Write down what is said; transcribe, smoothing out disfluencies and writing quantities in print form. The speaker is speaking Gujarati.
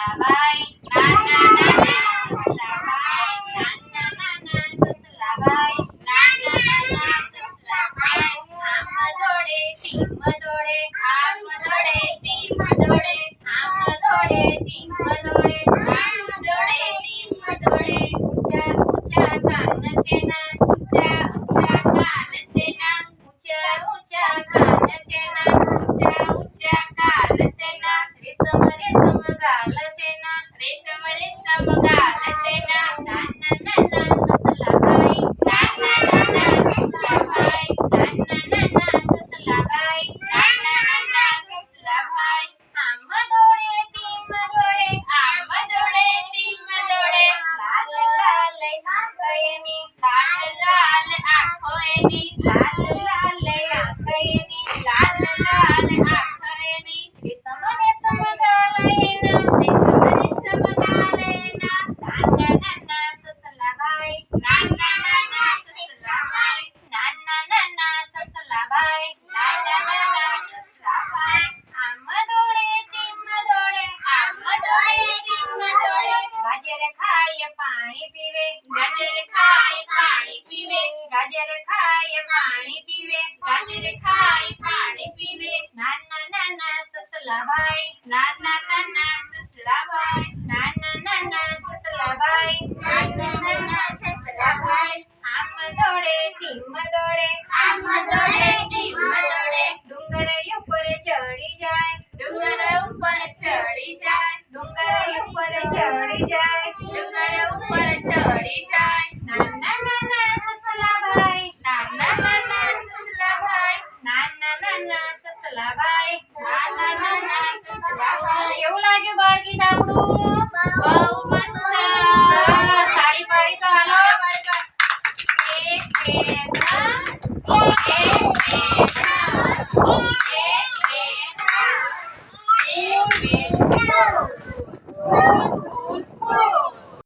સસલાભાઈ નાના નાના સસલાભાઈ નાના નાના સસલાભાઈ નાના નાના સસલાભાઈ આમ દોડે ટીમ દોડે આમ દોડે ટીમ દોડે આમ દોડે ટીમ દોડે આમ દોડે ટીમ દોડે ઊંચા ઊંચા કાન તેના ઊંચા ઊંચા કાન તેના ઊંચા ઊંચા કાન તેના ઊંચા ઊંચા કાન તેના રેશમ રેશમ ગાલ તેના રેશમ રેશમ ગાલ તેના નાના નાના સસલાભાઈ નાના નાના સસલાભાઈ નાના નાના સસલાભાઈ નાના નાના સસલાભાઈ આમ દોડે ટીમ દોડે આમ દોડે ટીમ દોડે લાલ લાલ આંખો એની લાલ લાલ આંખો એની લાલ લાલ આંખો એની લાલ લાલ આંખો એની રેશમ રેશમ ગાલ એના રેશમ રેશમ ગાલ એના નાના નાના સસલાભાઈ નાના નાના સસલાભાઈ નાના નાના સસલાભાઈ નાના નાના સસલાભાઈ આમ દોડે ટીમ દોડે આમ દોડે ટીમ દોડે ગાજર ખાય પાણી પીવે ગાજર ખાય પાણી પીવે ગાજર ખાય પાણી પીવે ગાજર ખાય પાણી પીવે નાના નાના સસલાભાઈ નાના નાના સસલાભાઈ નાના નાના સસલાભાઈ નાના નાના સસલાભાઈ આમ દોડે ટીમ દોડે આમ દોડે ટીમ દોડે ડુંગર ઉપર ચડી જાય ડુંગર ઉપર ચડી જાય ડુંગર ઉપર ચડી જાય ડુંગર ઉપર ચડી જાય નાના નાના સસલાભાઈ નાના નાના સસલાભાઈ નાના નાના સસલાભાઈ નાના નાના સસલાભાઈ કેવું લાગ્યું બાળગીત આપણું બહુ મસ્ત સાડી પાડી તો હાલો એક બે ત્રણ એક બે ત્રણ એક બે ત્રણ એક બે ત્રણ